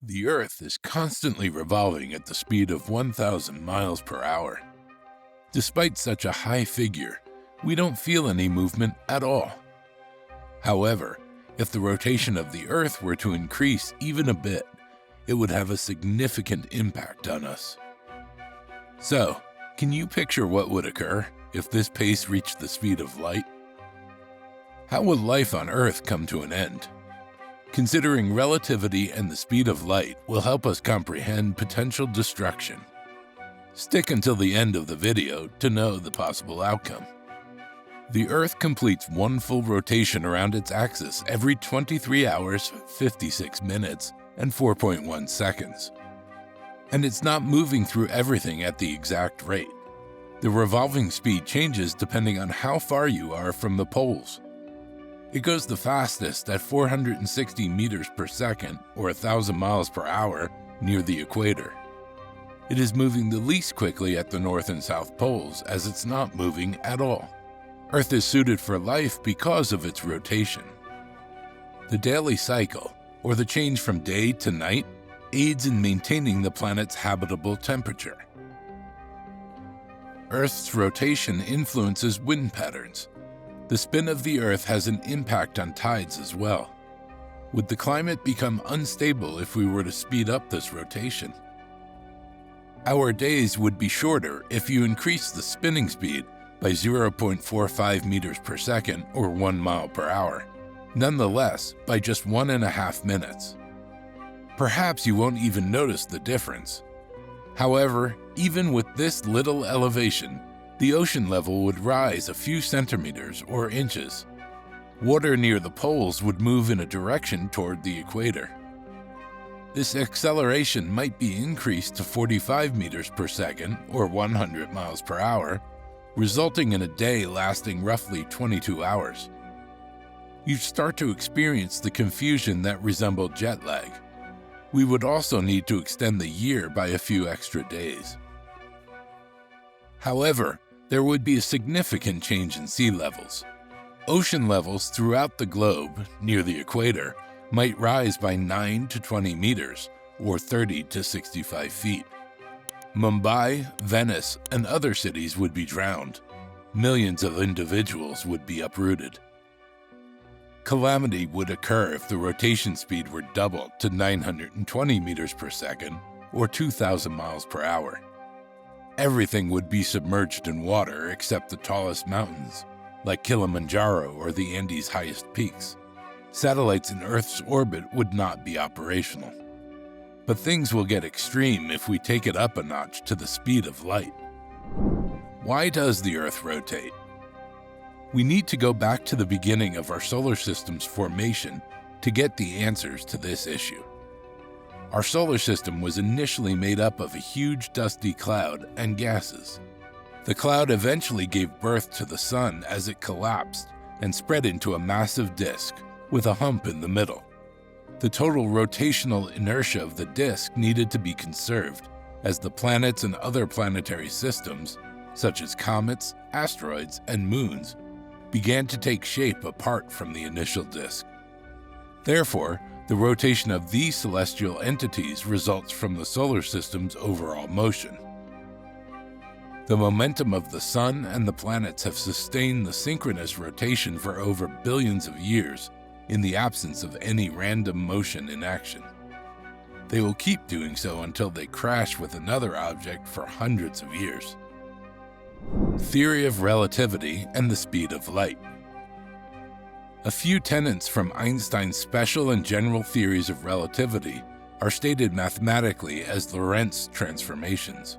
The Earth is constantly revolving at the speed of 1,000 miles per hour. Despite such a high figure, we don't feel any movement at all. However, if the rotation of the Earth were to increase even a bit, it would have a significant impact on us. So, can you picture what would occur if this pace reached the speed of light? How would life on Earth come to an end? Considering relativity and the speed of light will help us comprehend potential destruction. Stick until the end of the video to know the possible outcome. The Earth completes one full rotation around its axis every 23 hours, 56 minutes, and 4.1 seconds. And it's not moving through everything at the exact rate. The revolving speed changes depending on how far you are from the poles. It goes the fastest at 460 meters per second, or 1,000 miles per hour, near the equator. It is moving the least quickly at the north and south poles, as it's not moving at all. Earth is suited for life because of its rotation. The daily cycle, or the change from day to night, aids in maintaining the planet's habitable temperature. Earth's rotation influences wind patterns. The spin of the Earth has an impact on tides as well. Would the climate become unstable if we were to speed up this rotation? Our days would be shorter if you increase the spinning speed by 0.45 meters per second or 1 mile per hour. Nonetheless, by just 1.5 minutes. Perhaps you won't even notice the difference. However, even with this little elevation, the ocean level would rise a few centimeters or inches. Water near the poles would move in a direction toward the equator. This acceleration might be increased to 45 meters per second or 100 miles per hour, resulting in a day lasting roughly 22 hours. You'd start to experience the confusion that resembled jet lag. We would also need to extend the year by a few extra days. However, there would be a significant change in sea levels. Ocean levels throughout the globe, near the equator, might rise by 9 to 20 meters, or 30 to 65 feet. Mumbai, Venice, and other cities would be drowned. Millions of individuals would be uprooted. Calamity would occur if the rotation speed were doubled to 920 meters per second, or 2,000 miles per hour. Everything would be submerged in water except the tallest mountains, like Kilimanjaro or the Andes' highest peaks. Satellites in Earth's orbit would not be operational. But things will get extreme if we take it up a notch to the speed of light. Why does the Earth rotate? We need to go back to the beginning of our solar system's formation to get the answers to this issue. Our solar system was initially made up of a huge dusty cloud and gases. The cloud eventually gave birth to the sun as it collapsed and spread into a massive disk with a hump in the middle. The total rotational inertia of the disk needed to be conserved, as the planets and other planetary systems, such as comets, asteroids, and moons, began to take shape apart from the initial disk. Therefore, the rotation of these celestial entities results from the solar system's overall motion. The momentum of the sun and the planets have sustained the synchronous rotation for over billions of years in the absence of any random motion in action. They will keep doing so until they crash with another object for hundreds of years. Theory of relativity and the speed of light. A few tenets from Einstein's special and general theories of relativity are stated mathematically as Lorentz transformations.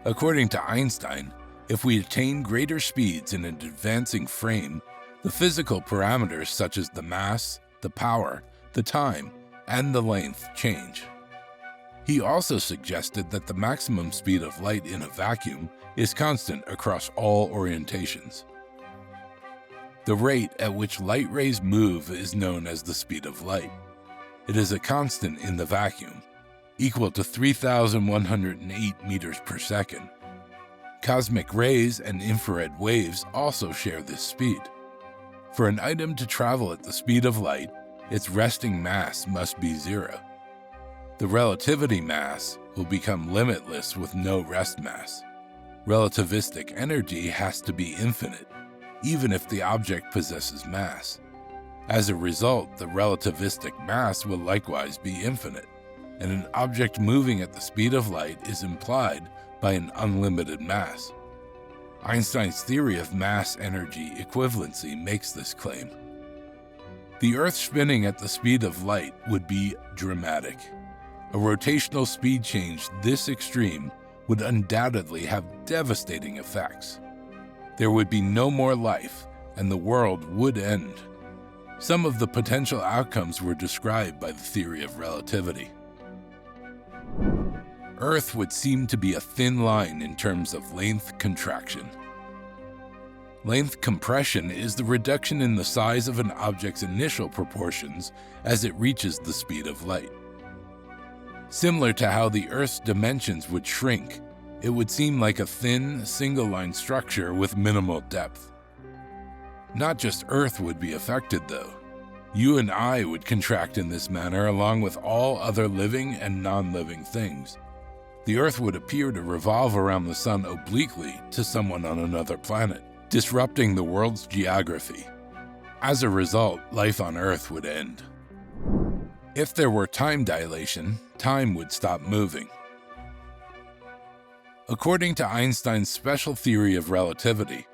According to Einstein, if we attain greater speeds in an advancing frame, the physical parameters such as the mass, the power, the time, and the length change. He also suggested that the maximum speed of light in a vacuum is constant across all orientations. The rate at which light rays move is known as the speed of light. It is a constant in the vacuum, equal to 3,108 meters per second. Cosmic rays and infrared waves also share this speed. For an item to travel at the speed of light, its resting mass must be zero. The relativity mass will become limitless with no rest mass. Relativistic energy has to be infinite, even if the object possesses mass. As a result, the relativistic mass will likewise be infinite, and an object moving at the speed of light is implied by an unlimited mass. Einstein's theory of mass-energy equivalency makes this claim. The Earth spinning at the speed of light would be dramatic. A rotational speed change this extreme would undoubtedly have devastating effects. There would be no more life, and the world would end. Some of the potential outcomes were described by the theory of relativity. Earth would seem to be a thin line in terms of length contraction. Length compression is the reduction in the size of an object's initial proportions as it reaches the speed of light. Similar to how the Earth's dimensions would shrink, it would seem like a thin, single-line structure with minimal depth. Not just Earth would be affected, though. You and I would contract in this manner along with all other living and non-living things. The Earth would appear to revolve around the Sun obliquely to someone on another planet, disrupting the world's geography. As a result, life on Earth would end. If there were time dilation, time would stop moving. According to Einstein's special theory of relativity,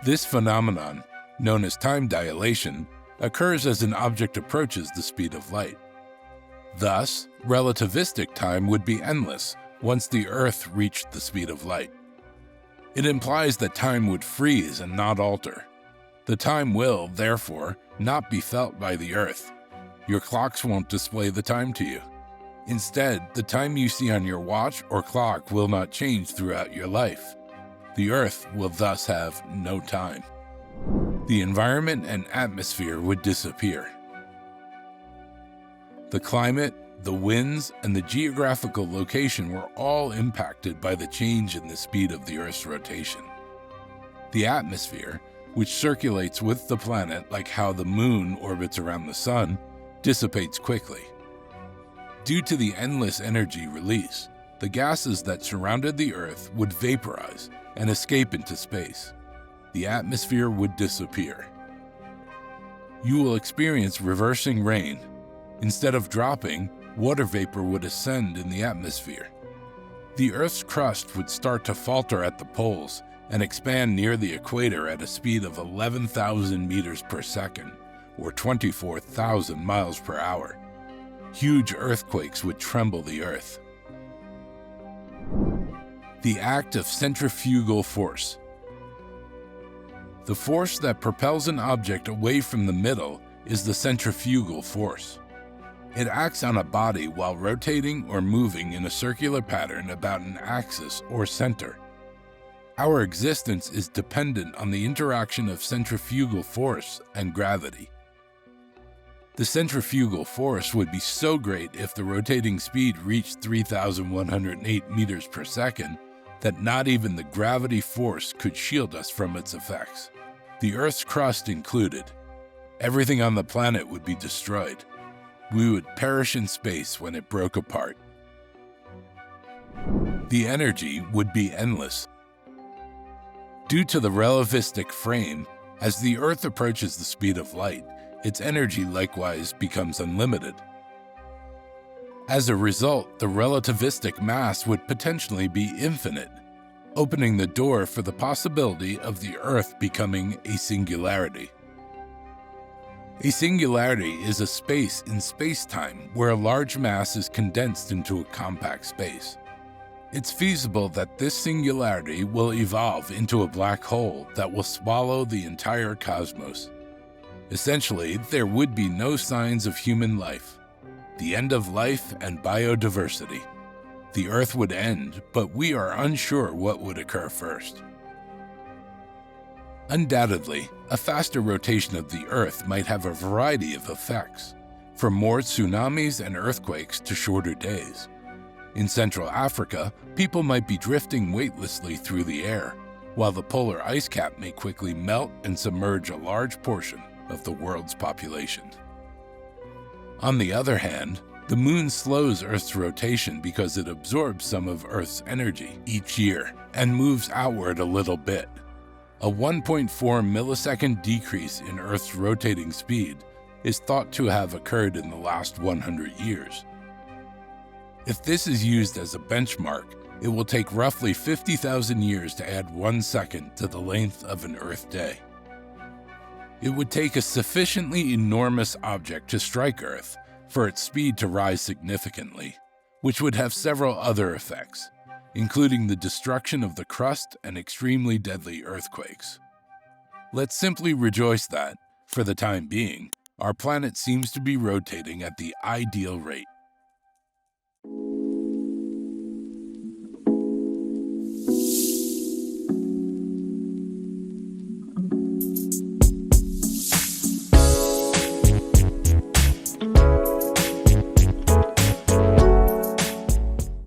this phenomenon, known as time dilation, occurs as an object approaches the speed of light. Thus, relativistic time would be endless once the Earth reached the speed of light. It implies that time would freeze and not alter. The time will, therefore, not be felt by the Earth. Your clocks won't display the time to you. Instead, the time you see on your watch or clock will not change throughout your life. The Earth will thus have no time. The environment and atmosphere would disappear. The climate, the winds, and the geographical location were all impacted by the change in the speed of the Earth's rotation. The atmosphere, which circulates with the planet like how the Moon orbits around the Sun, dissipates quickly. Due to the endless energy release, the gases that surrounded the Earth would vaporize and escape into space. The atmosphere would disappear. You will experience reversing rain. Instead of dropping, water vapor would ascend in the atmosphere. The Earth's crust would start to falter at the poles and expand near the equator at a speed of 11,000 meters per second, or 24,000 miles per hour. Huge earthquakes would tremble the Earth. The act of centrifugal force. The force that propels an object away from the middle is the centrifugal force. It acts on a body while rotating or moving in a circular pattern about an axis or center. Our existence is dependent on the interaction of centrifugal force and gravity. The centrifugal force would be so great if the rotating speed reached 3,108 meters per second that not even the gravity force could shield us from its effects. The Earth's crust included. Everything on the planet would be destroyed. We would perish in space when it broke apart. The energy would be endless. Due to the relativistic frame, as the Earth approaches the speed of light, its energy likewise becomes unlimited. As a result, the relativistic mass would potentially be infinite, opening the door for the possibility of the Earth becoming a singularity. A singularity is a space in space-time where a large mass is condensed into a compact space. It's feasible that this singularity will evolve into a black hole that will swallow the entire cosmos. Essentially, there would be no signs of human life, the end of life and biodiversity. The Earth would end, but we are unsure what would occur first. Undoubtedly, a faster rotation of the Earth might have a variety of effects, from more tsunamis and earthquakes to shorter days. In Central Africa, people might be drifting weightlessly through the air, while the polar ice cap may quickly melt and submerge a large portion of the world's population. On the other hand, The moon slows Earth's rotation because it absorbs some of Earth's energy each year and moves outward a little bit. A 1.4 millisecond decrease in Earth's rotating speed is thought to have occurred in the last 100 years. If this is used as a benchmark, it will take roughly 50,000 years to add 1 second to the length of an Earth day. It would take a sufficiently enormous object to strike Earth for its speed to rise significantly, which would have several other effects, including the destruction of the crust and extremely deadly earthquakes. Let's simply rejoice that, for the time being, our planet seems to be rotating at the ideal rate.